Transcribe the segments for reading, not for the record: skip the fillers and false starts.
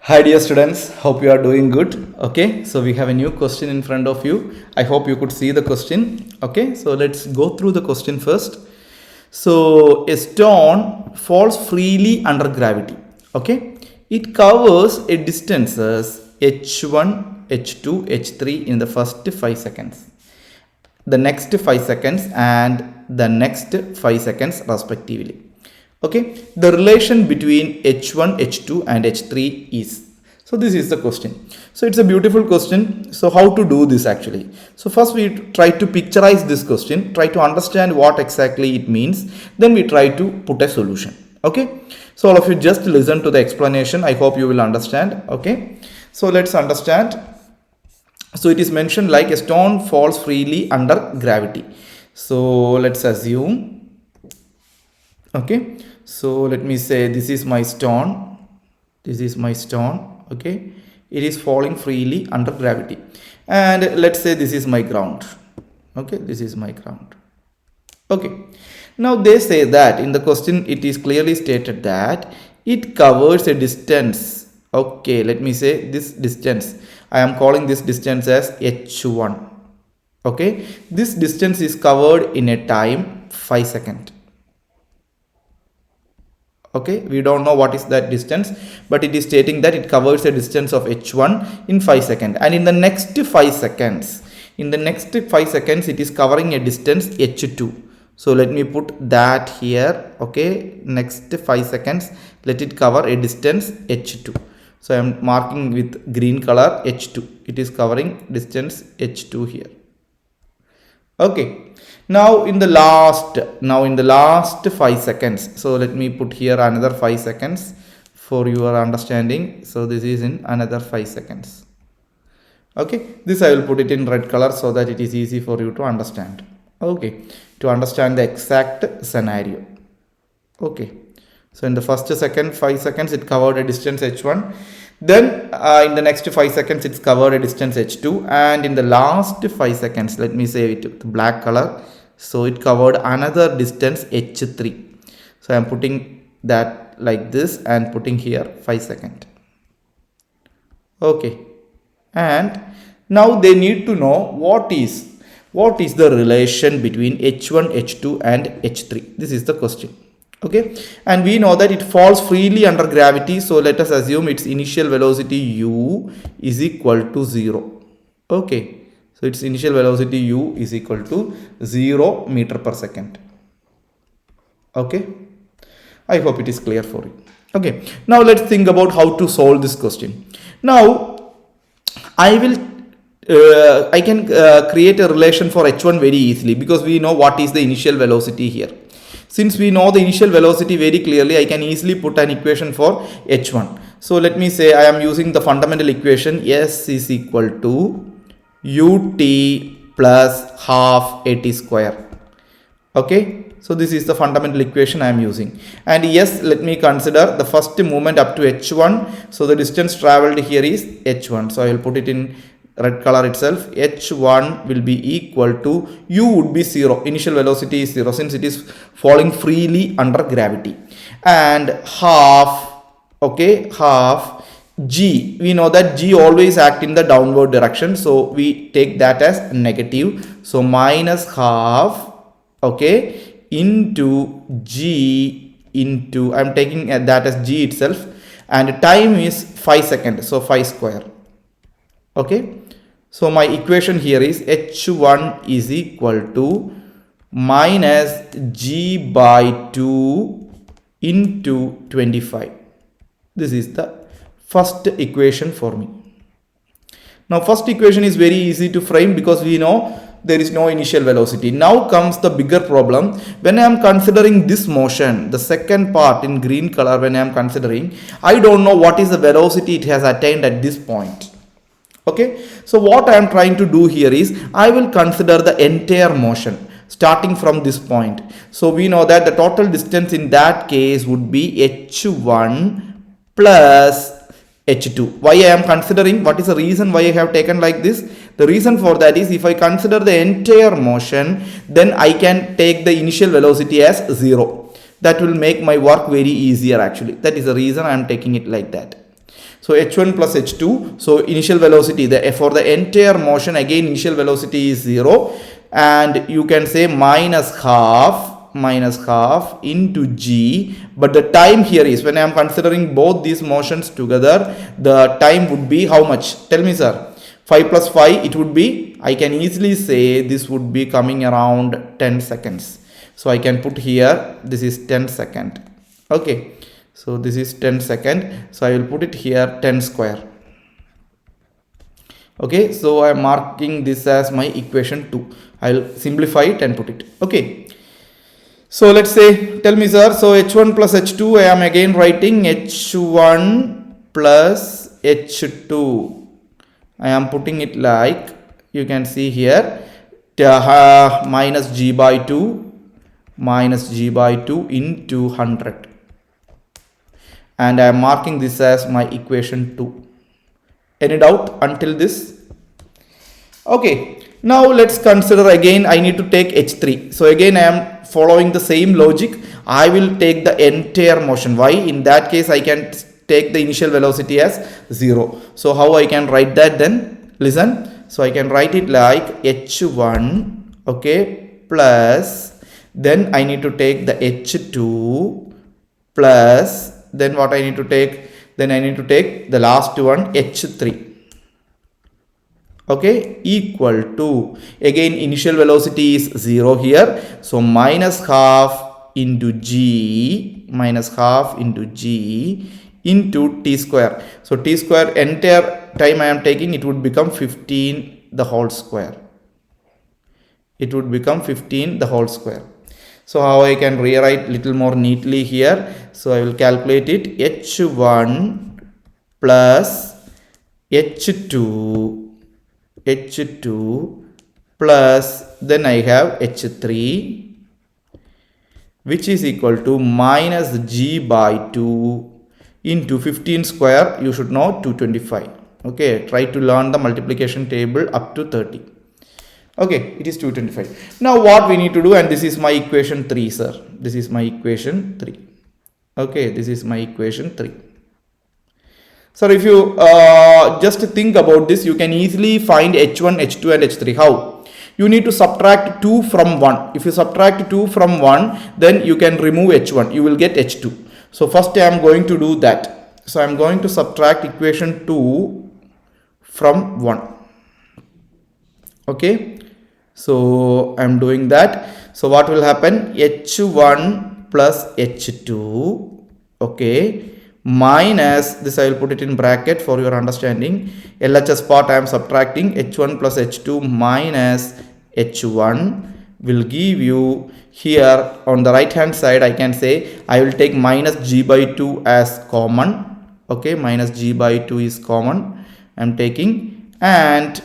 Hi dear students, hope you are doing good. Okay, so we have a new question in front of you. I hope you could see the question. Okay, so let's go through the question first. So a stone falls freely under gravity. Okay, it covers a distances h1, h2, h3 in the first 5 seconds, the next 5 seconds and the next 5 seconds respectively. Okay, the relation between h1, h2 and h3 is, so this is the question. So it's a beautiful question. So how to do this actually? So first we try to picturize this question, try to understand what exactly it means, then we try to put a solution. Okay, so all of you just listen to the explanation. I hope you will understand. Okay, so let's understand. So it is mentioned like a stone falls freely under gravity. So let's assume, okay, so let me say this is my stone, okay, it is falling freely under gravity, and let's say this is my ground. Okay, this is my ground. Okay, now they say that in the question it is clearly stated that it covers a distance. Okay, let me say this distance, I am calling this distance as h1. Okay, this distance is covered in a time 5 seconds. Okay, we don't know what is that distance, but it is stating that it covers a distance of h1 in 5 seconds, and in the next 5 seconds, it is covering a distance h2. So let me put that here. Okay, next 5 seconds, let it cover a distance h2. So I am marking with green color h2, it is covering distance h2 here. Okay, now in the last 5 seconds, so let me put here another 5 seconds for your understanding. So this is in another 5 seconds. Okay, this I will put it in red color so that it is easy for you to understand. Okay, to understand the exact scenario. Okay, so in the first second 5 seconds it covered a distance h1, then in the next 5 seconds it's covered a distance h2, and in the last 5 seconds, let me say it with black color, so it covered another distance h3. So I am putting that like this and putting here 5 seconds. Okay, and now they need to know what is the relation between h1, h2 and h3. This is the question. Okay, and we know that it falls freely under gravity, so let us assume its initial velocity u is equal to 0. Okay, so its initial velocity u is equal to 0 meter per second. Okay, I hope it is clear for you. Okay, now let's think about how to solve this question. Now I can create a relation for h1 very easily, because we know what is the initial velocity here. Since we know the initial velocity very clearly, I can easily put an equation for h1. So let me say I am using the fundamental equation, s is equal to ut plus half at square. Okay, so this is the fundamental equation I am using, and yes, let me consider the first movement up to h1. So the distance traveled here is h1, so I will put it in red color itself. h1 will be equal to, u would be 0, initial velocity is 0 since it is falling freely under gravity, and half, okay, half g, we know that g always act in the downward direction, so we take that as negative, so minus half, okay, into g into, I'm taking that as g itself, and time is 5 seconds, so 5 square. Okay, so my equation here is h1 is equal to minus g by 2 into 25. This is the first equation for me. Now first equation is very easy to frame because we know there is no initial velocity. Now comes the bigger problem. When I am considering this motion, the second part in green color, when I am considering, I don't know what is the velocity it has attained at this point. Okay, so what I am trying to do here is I will consider the entire motion starting from this point. So we know that the total distance in that case would be h1 plus h2. Why I am considering, what is the reason why I have taken like this? The reason for that is, if I consider the entire motion, then I can take the initial velocity as 0. That will make my work very easier actually. That is the reason I am taking it like that. So h1 plus h2, so initial velocity, for the entire motion again initial velocity is 0, and you can say minus half into g, but the time here is, when I am considering both these motions together, the time would be how much? Tell me, sir. 5 plus 5, it would be, I can easily say this would be coming around 10 seconds. So I can put here, this is 10 second. Okay. So this is 10 second. So I will put it here 10 square. Okay. So I am marking this as my equation 2. I will simplify it and put it. Okay. So let's say, tell me, sir. So h1 plus h2, I am again writing h1 plus h2. I am putting it like, you can see here, minus g by 2 into 100. And I am marking this as my equation 2. Any doubt until this? Okay. Now let's consider again, I need to take h3. So again I am following the same logic. I will take the entire motion. Why? In that case I can take the initial velocity as 0. So how I can write that then? Listen. So I can write it like h1, okay, plus, then I need to take the h2 plus, then what I need to take? Then I need to take the last one, h3. Okay, equal to, again initial velocity is 0 here. So minus half into g into t square. So t square entire time I am taking, it would become 15 the whole square. It would become 15 the whole square. So how I can rewrite little more neatly here. So I will calculate it, h1 plus h2 plus, then I have h3, which is equal to minus g by 2 into 15 square, you should know 225. Okay, try to learn the multiplication table up to 30. Okay, it is 225. Now what we need to do, and this is my equation 3, sir. This is my equation 3. Okay, this is my equation 3. So if you just think about this, you can easily find h1, h2 and h3. How? You need to subtract 2 from 1. If you subtract 2 from 1, then you can remove h1. You will get h2. So first I am going to do that. So I am going to subtract equation 2 from 1. Okay. So I am doing that. So what will happen? h1 plus h2. Okay. Minus this, I will put it in bracket for your understanding. LHS part I am subtracting, h1 plus h2 minus h1 will give you here on the right hand side. I can say I will take minus g by 2 as common. Okay, minus g by 2 is common I am taking, and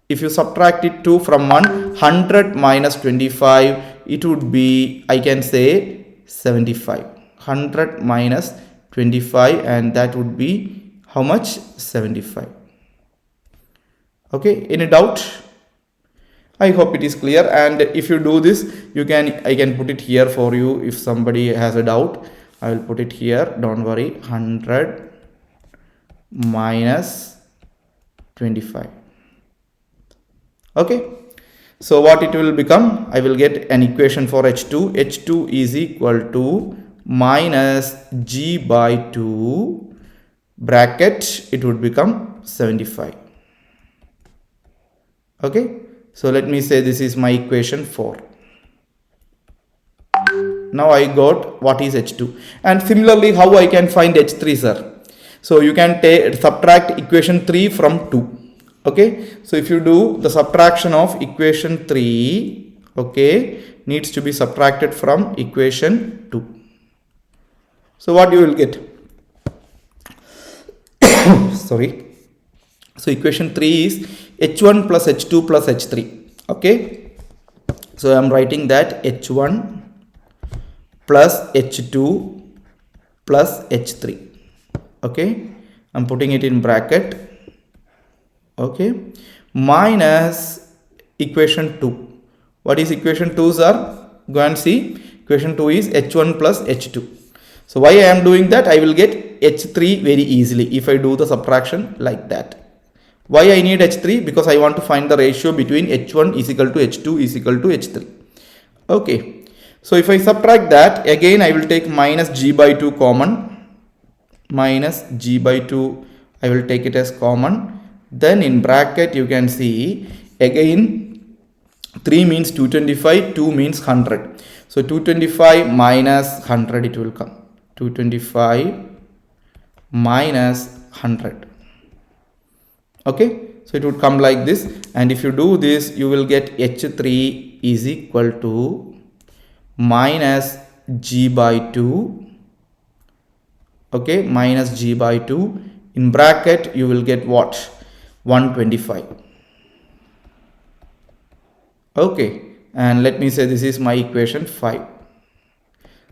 if you subtract it 2 from 100 minus 25, it would be, I can say 75. 100 minus 25, and that would be how much? 75. Okay, any doubt? I hope it is clear, and if you do this, I can put it here for you. If somebody has a doubt, I will put it here, don't worry. 100 minus 25. Okay, so what it will become? I will get an equation for h2. h2 is equal to minus g by 2 bracket, it would become 75. Okay, so let me say this is my equation 4. Now I got what is h2, and similarly how I can find h3, sir? So you can subtract equation 3 from 2. Okay, so if you do the subtraction of equation 3, okay, needs to be subtracted from equation 2. So what you will get? Sorry. So equation 3 is h1 plus h2 plus h3. Okay. So I am writing that h1 plus h2 plus h3. Okay. I am putting it in bracket. Okay. Minus equation 2. What is equation 2, sir? Go and see. Equation 2 is h1 plus h2. So why I am doing that? I will get H3 very easily if I do the subtraction like that. Why I need H3? Because I want to find the ratio between H1 is equal to H2 is equal to H3. Okay. So if I subtract that, again I will take minus G by 2 common. Minus G by 2 I will take it as common. Then in bracket you can see again 3 means 225, 2 means 100. So 225 minus 100 it will come. 225 minus 100. Okay, so it would come like this, and if you do this you will get H3 is equal to minus G by 2. Okay, minus G by 2. In bracket you will get what? 125. Okay, and let me say this is my equation 5.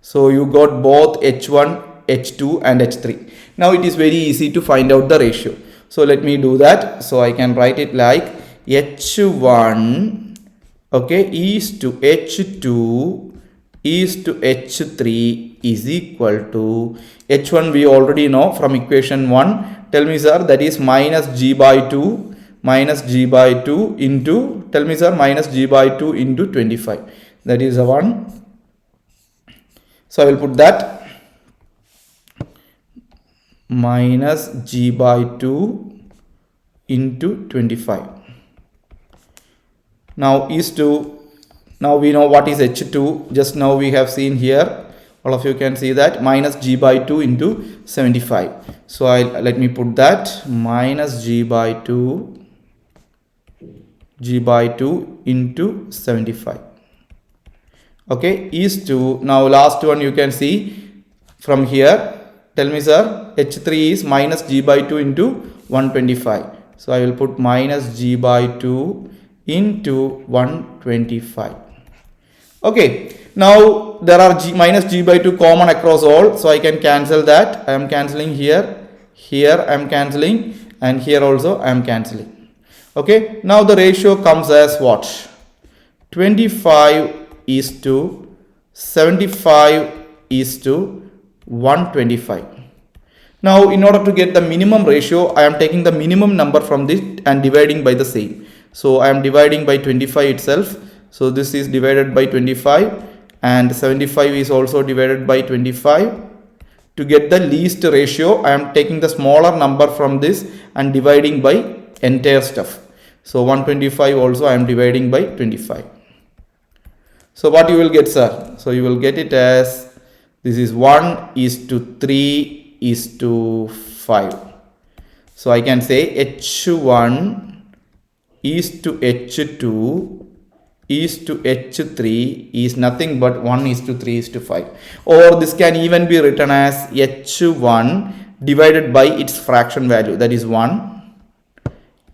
So you got both H1, H2 and H3. Now it is very easy to find out the ratio. So let me do that. So I can write it like H1, okay, is to H2 is to H3 is equal to H1 we already know from equation 1. Tell me sir, that is minus G by 2 into, tell me sir, minus G by 2 into 25. That is a 1. So I will put that minus G by 2 into 25. Now now we know what is H2. Just now we have seen here. All of you can see that minus G by 2 into 75. So let me put that minus G by 2 into 75. Okay, is to, now last one you can see from here. Tell me sir, H3 is minus G by 2 into 125. So I will put minus G by 2 into 125. Okay, now there are minus G by 2 common across all. So I can cancel that. I am cancelling here. Here I am cancelling. And here also I am cancelling. Okay, now the ratio comes as what? 25 is to 75 is to 125. Now in order to get the minimum ratio, I am taking the minimum number from this and dividing by the same. So I am dividing by 25 itself. So this is divided by 25 and 75 is also divided by 25. To get the least ratio, I am taking the smaller number from this and dividing by entire stuff. So 125 also I am dividing by 25. So what you will get sir? So you will get it as, this is 1 is to 3 is to 5. So I can say H1 is to H2 is to H3 is nothing but 1 is to 3 is to 5. Or this can even be written as H1 divided by its fraction value, that is 1,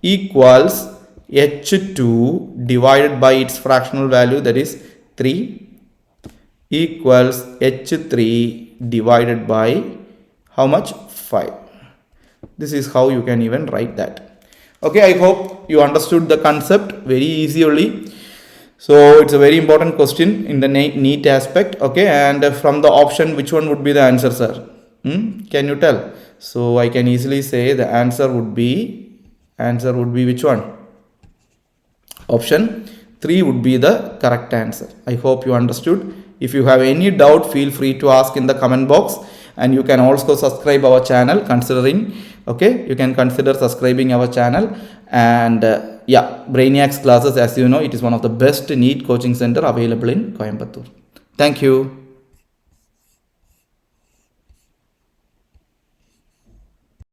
equals H2 divided by its fractional value, that is 3, equals H3 divided by how much? 5. This is how you can even write that. Okay, I hope you understood the concept very easily. So it's a very important question in the NEET aspect. Okay, and from the option, which one would be the answer, sir? Can you tell? So I can easily say the answer would be which one? Option 3 would be the correct answer. I hope you understood. If you have any doubt, feel free to ask in the comment box, and you can also subscribe our channel considering, okay, you can consider subscribing our channel. And yeah, Brainiacs classes, as you know, it is one of the best NEET coaching center available in Coimbatore. Thank you.